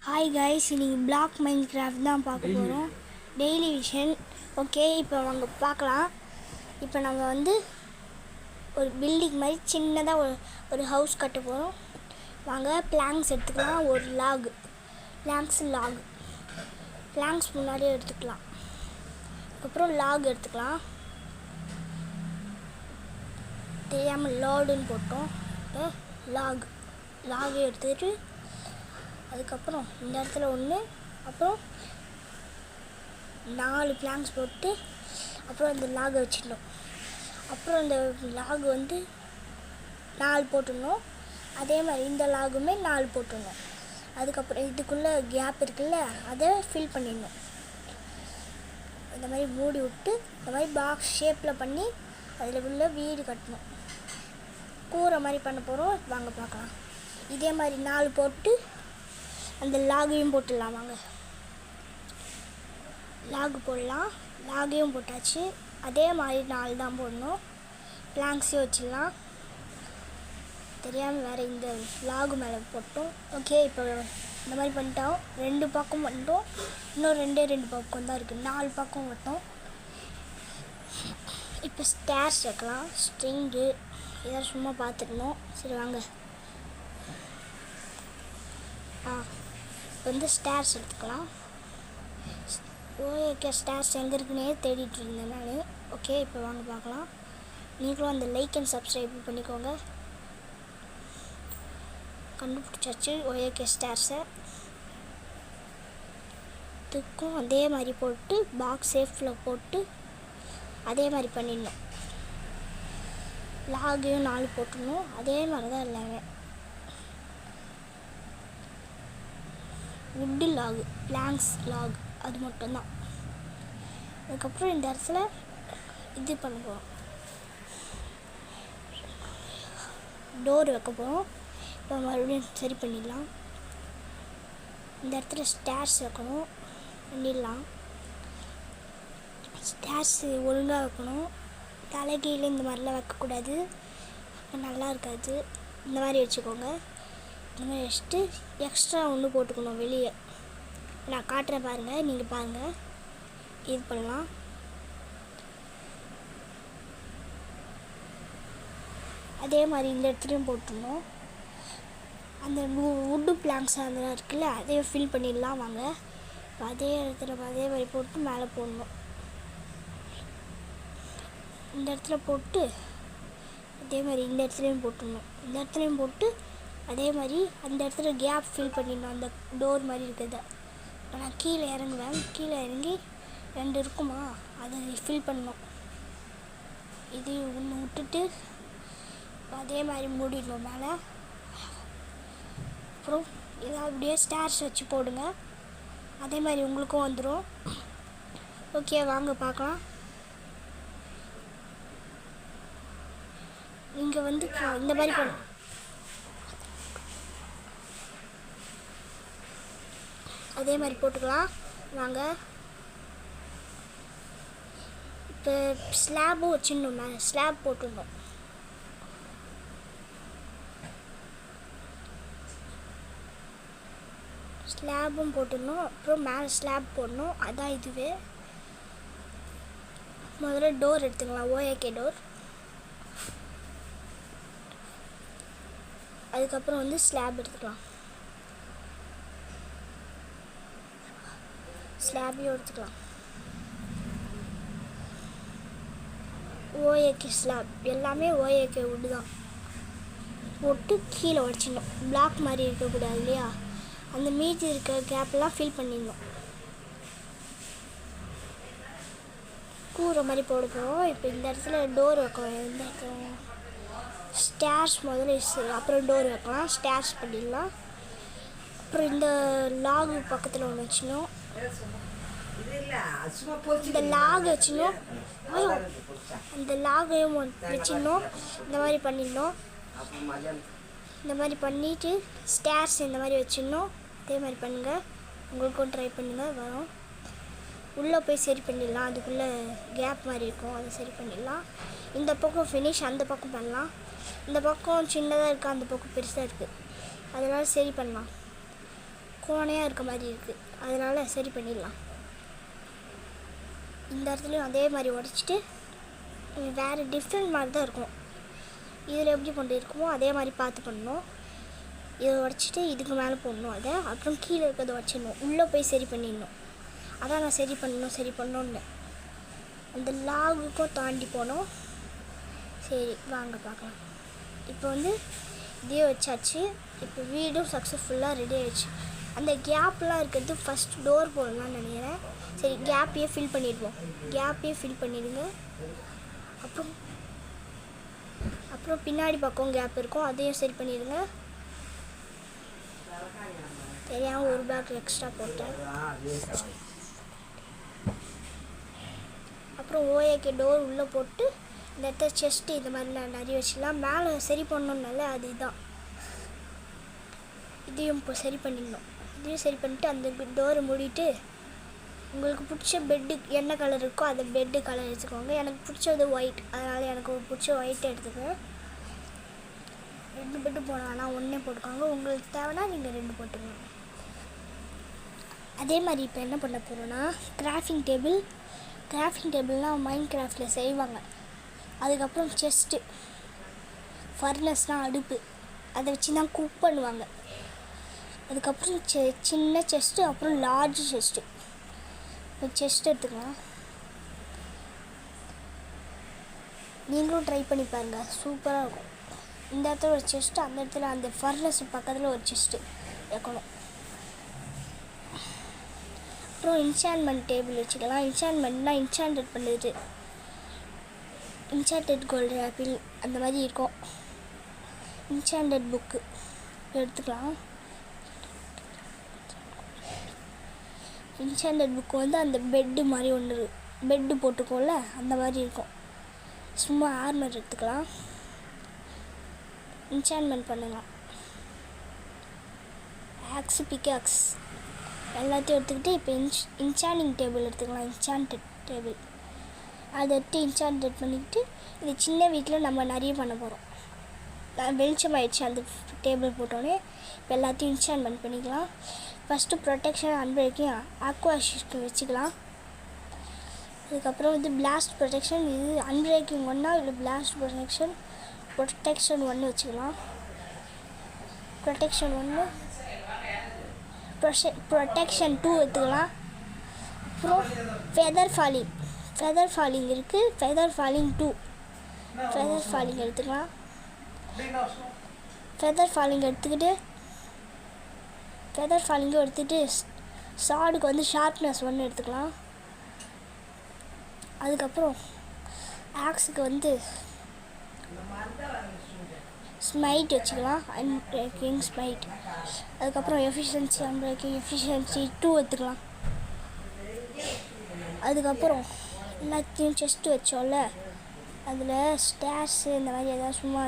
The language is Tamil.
ஹாய் கைஸ், இன்னைக்கு பிளாக் மைன்கிராஃப்ட் தான் பார்க்க போகிறோம். Daily vision. ஓகே, இப்போ வாங்க பார்க்கலாம். இப்போ நம்ம ஒரு பில்டிங் மாதிரி சின்னதாக ஒரு ஹவுஸ் கட்ட போகிறோம். வாங்க பிளாங்க்ஸ் எடுத்துக்கலாம். ஒரு பிளாங்க்ஸ் முன்னாடியே எடுத்துக்கலாம். அப்புறம் லாக் எடுத்துக்கலாம். தெரியாமல் லோடுன்னு போட்டோம். இப்போ லாகை எடுத்துக்கிட்டு அதுக்கப்புறம் இந்த இடத்துல ஒன்று, அப்புறம் 4 பிளாங்க்ஸ் போட்டு அப்புறம் இந்த லாகை வச்சிடணும். அப்புறம் இந்த லாகு 4 போட்டுடணும். அதே மாதிரி இந்த லாகுமே 4 போட்டுடணும். அதுக்கப்புறம் இதுக்குள்ளே கேப் இருக்குல்ல, அதை ஃபில் பண்ணிடணும். இந்த மாதிரி மூடி விட்டு இந்த மாதிரி பாக்ஸ் ஷேப்பில் பண்ணி அதில் உள்ள வீடு கட்டணும். கூரை மாதிரி பண்ண போகிறோம். வாங்க பார்க்கலாம். இதே மாதிரி 4 போட்டு அந்த லாகையும் போட்டுடலாம். வாங்க லாகு போடலாம். லாகையும் போட்டாச்சு. அதே மாதிரி 4 தான் போடணும். பிளாங்க்ஸையும் வச்சிடலாம். தெரியாமல் வேறு இந்த லாகு மேலே போட்டோம். ஓகே, இப்போ இந்த மாதிரி பண்ணிட்டோம். 2 பக்கம் பண்ணிட்டோம். இன்னும் 2 பக்கம் தான் இருக்குது. 4 பக்கம் மட்டும். இப்போ ஸ்டேர்ஸ் வைக்கலாம். ஸ்ட்ரிங்கு ஏதாவது சும்மா பார்த்துக்கணும். சரி வாங்க. இப்போ ஸ்டேர்ஸ் எடுத்துக்கலாம். ஓகே, ஸ்டேர்ஸ் எங்கே இருக்குன்னே தேடிட்டு இருந்தேன் நான். ஓகே, இப்போ வாங்க பார்க்கலாம். நீங்களும் அந்த லைக் அண்ட் சப்ஸ்கிரைப் பண்ணிக்கோங்க. கண்டுபிடிச்சாச்சு ஓகே ஸ்டேர்ஸை. இதுக்கும் அதே மாதிரி போட்டு பாக்ஸ் சேஃபில் போட்டு அதே மாதிரி பண்ணிடணும். லாகையும் 4 போட்டுடணும். அதே மாதிரி தான் எல்லாமே. வுட்டு லாகு, பிளாங்க்ஸ் லாக், அது மட்டும்தான். அதுக்கப்புறம் இந்த இடத்துல இது பண்ண போகிறோம். டோர் வைக்க போகிறோம். இப்போ மறுபடியும் சரி பண்ணிடலாம். இந்த இடத்துல ஸ்டேர்ஸ் வைக்கணும். பண்ணிடலாம். ஸ்டேர்ஸ் ஒழுங்காக வைக்கணும். தலைகீழே இந்த மாதிரிலாம் வைக்கக்கூடாது. நல்லா இருக்காது. இந்த மாதிரி வச்சுக்கோங்க. இந்த மாதிரி வச்சுட்டு எக்ஸ்ட்ரா ஒன்று போட்டுக்கணும் வெளியே. நான் காட்டுறேன் பாருங்கள். நீங்கள் பாருங்கள். இது பண்ணலாம். அதே மாதிரி இந்த இடத்துலையும் போட்டுடணும். அந்த வுட்டு பிளாங்க்ஸ் அதெல்லாம் இருக்குல்ல, அதையும் ஃபில் பண்ணிடலாம். வாங்க அதே இடத்துல அதே மாதிரி போட்டு மேலே போடணும். இந்த இடத்துல போட்டு அதே மாதிரி இந்த இடத்துலையும் போட்டுடணும். இந்த இடத்துலையும் போட்டு அதே மாதிரி அந்த இடத்துல கேப் ஃபில் பண்ணிடணும். அந்த டோர் மாதிரி இருக்கிறத நான் கீழே இறங்குவேன். கீழே இறங்கி 2 இருக்குமா, அதை ஃபில் பண்ணணும். இது ஒன்று விட்டுட்டு அதே மாதிரி மூடிடணும் மேலே. அப்புறம் இதை அப்படியே ஸ்டேர்ஸ் வச்சு போடுங்க. அதே மாதிரி உங்களுக்கும் வந்துடும். ஓகே, வாங்க பார்க்கலாம். இங்கே இந்த மாதிரி பண்ண அதே மாதிரி போட்டுக்கலாம். வாங்க இப்போ ஸ்லாபும் வச்சிடணும். மேலே ஸ்லாப் போட்டுடணும். ஸ்லாபும் போட்டுடணும். அப்புறம் மேலே ஸ்லாப் போடணும். அதான் இதுவே. முதல்ல டோர் எடுத்துக்கலாம். ஓஏகே டோர். அதுக்கப்புறம் ஸ்லாப் எடுத்துக்கலாம். ஸ்லாபையும் எடுத்துக்கலாம். ஓஏகே ஸ்லாப் எல்லாமே ஓஏகே வுட்டு தான் போட்டு கீழே உடச்சிடணும். பிளாக் மாதிரி இருக்கக்கூடாது இல்லையா, அந்த மீதி இருக்க கேப்லாம் ஃபில் பண்ணிடணும். கூரை மாதிரி போட போகிறோம். இப்போ இந்த இடத்துல டோர் வைக்கணும். இந்த இடத்துல ஸ்டேர்ஸ் முதல்ல, அப்புறம் டோர் வைக்கலாம். ஸ்டேர்ஸ் பண்ணிடலாம். அப்புறம் இந்த லாகு பக்கத்தில் ஒன்று வச்சிடணும். இந்த லாக் வச்சிடணும். அந்த லாகையும் வச்சிடணும். இந்த மாதிரி பண்ணிடணும். இந்த மாதிரி பண்ணிவிட்டு ஸ்டேர்ஸ் இந்த மாதிரி வச்சிடணும். அதே மாதிரி பண்ணுங்கள். உங்களுக்கும் ட்ரை பண்ணுங்கள். வரும். உள்ளே போய் சரி பண்ணிடலாம். அதுக்குள்ளே கேப் மாதிரி இருக்கும், அதை சரி பண்ணிடலாம். இந்த பக்கம் ஃபினிஷ், அந்த பக்கம் பண்ணலாம். இந்த பக்கம் சின்னதாக இருக்குது, அந்த பக்கம் பெருசாக இருக்குது. அதனால் சரி பண்ணலாம். கோணையாக இருக்க மாதிரி இருக்குது, அதனால் சரி பண்ணிடலாம். இந்த இடத்துலையும் அதே மாதிரி உடச்சிட்டு வேறு டிஃப்ரெண்ட் மாதிரி தான் இருக்கும். இதில் எப்படி கொண்டு இருக்குமோ அதே மாதிரி பார்த்து பண்ணணும். இதை உடச்சிட்டு இதுக்கு மேலே போடணும். அதை அப்புறம் கீழே இருக்கிறத உடச்சிடணும், உள்ளே போய் சரி பண்ணிடணும். அதான் நான் சரி பண்ணணும்னு அந்த லாகுக்கும் தாண்டி போனோம். சரி வாங்க பார்க்கலாம். இப்போ வந்து இதே வச்சாச்சு. இப்போ வீடும் சக்ஸஸ்ஃபுல்லாக ரெடி ஆகிடுச்சு. அந்த கேப்லாம் இருக்கிறது ஃபஸ்ட் டோர் போடலாம்னு நினைக்கிறேன். சரி கேப்பையே ஃபில் பண்ணிடுங்க. அப்புறம் பின்னாடி பக்கம் கேப் இருக்கும், அதையும் சரி பண்ணிடுங்க. தெரியாமல் ஒரு பேக் எக்ஸ்ட்ரா போட்டேன். அப்புறம் ஓஏகே டோர் உள்ளே போட்டு இந்த இடத்த செஸ்ட்டு இந்த மாதிரி நான் நிறைய வச்சுக்கலாம். மேலே சரி பண்ணணுன்னால அது இதுதான். இதையும் இப்போ சரி பண்ணிடணும். இதையும் சரி பண்ணிவிட்டு அந்த டோரை மூடிட்டு உங்களுக்கு பிடிச்ச பெட்டு என்ன கலர் இருக்கோ அந்த பெட்டு கலர் எடுத்துக்கோங்க. எனக்கு பிடிச்சது ஒயிட், அதனால் எனக்கு பிடிச்ச ஒயிட் எடுத்துக்கோங்க. 2 பெட்டு போனால் ஆனால் ஒன்றே போட்டுக்கோங்க. உங்களுக்கு தேவைன்னா நீங்கள் 2 போட்டுக்கோங்க. அதே மாதிரி இப்போ என்ன பண்ண போகிறோன்னா கிராஃப்டிங் டேபிள்னால் மைண்ட் கிராஃப்டில் செய்வாங்க. அதுக்கப்புறம் செஸ்ட்டு, ஃபர்னஸ்னால் அடுப்பு, அதை வச்சு தான் குக் பண்ணுவாங்க. அதுக்கப்புறம் சின்ன செஸ்ட்டு, அப்புறம் லார்ஜ் செஸ்ட்டு. இப்போ செஸ்ட் எடுத்துக்கலாம். நீங்களும் ட்ரை பண்ணி பாருங்கள், சூப்பராக இருக்கும். இந்த இடத்துல ஒரு செஸ்ட்டு, அந்த இடத்துல அந்த ஃபர்னஸ் பக்கத்தில் ஒரு செஸ்ட்டு வைக்கணும். அப்புறம் இன்சான்மெண்ட் டேபிள் வச்சுக்கலாம். இன்சான்மெண்ட்னால் இன்சான்டட் பண்ணுறது, இன்சான்டட் கோல்டு ஆப்பிள் அந்த மாதிரி இருக்கும். இன்சான்டட் புக்கு எடுத்துக்கலாம். இன்சான்டட் புக்கு வந்து அந்த பெட்டு மாதிரி ஒன்று பெட்டு போட்டுக்கோல அந்த மாதிரி இருக்கும். சும்மா ஆர்மர் எடுத்துக்கலாம், இன்சான்மெண்ட் பண்ணலாம். ஆக்ஸு பிக்காக்ஸ் எல்லாத்தையும் எடுத்துக்கிட்டு இப்போ இன்சானிங் டேபிள் எடுத்துக்கலாம். இன்சான்டட் டேபிள் அதை எடுத்து இன்சான்டட் பண்ணிக்கிட்டு இது சின்ன வீட்டில் நம்ம நிறைய பண்ண போகிறோம். வெளிச்சமாயிடுச்சு அந்த டேபிள் போட்டோன்னே. இப்போ எல்லாத்தையும் இன்சான்மெண்ட் பண்ணிக்கலாம். ஃபஸ்ட்டு ப்ரொடெக்ஷன் அன்பிரேக்கிங் ஆக்வாஷிஸ்க்கு வச்சுக்கலாம். அதுக்கப்புறம் வந்து பிளாஸ்ட் ப்ரொடெக்ஷன், இது அன்பிரேக்கிங் 1 இல்லை பிளாஸ்ட் ப்ரொடெக்ஷன் 1 வச்சுக்கலாம். ப்ரொடெக்ஷன் 1 ப்ரொடெக்ஷன் 2 எடுத்துக்கலாம். அப்புறம் ஃபெதர் ஃபாலிங் இருக்குது, ஃபெதர் ஃபாலிங் 2 எடுத்துக்கலாம். ஃபெதர் ஃபாலிங் எடுத்துக்கிட்டு சாடுக்கு வந்து ஷார்ப்னஸ் 1 எடுத்துக்கலாம். அதுக்கப்புறம் ஆக்ஸுக்கு வந்து ஸ்மைட் வச்சுக்கலாம், அன்பிரேக்கிங் ஸ்மைட். அதுக்கப்புறம் எஃபிஷியன்சி 2 எடுத்துக்கலாம். அதுக்கப்புறம் எல்லாத்தையும் செஸ்ட்டு வச்சோம்ல, அதில் ஸ்டேர்ஸு இந்த மாதிரி ஏதாவது சும்மா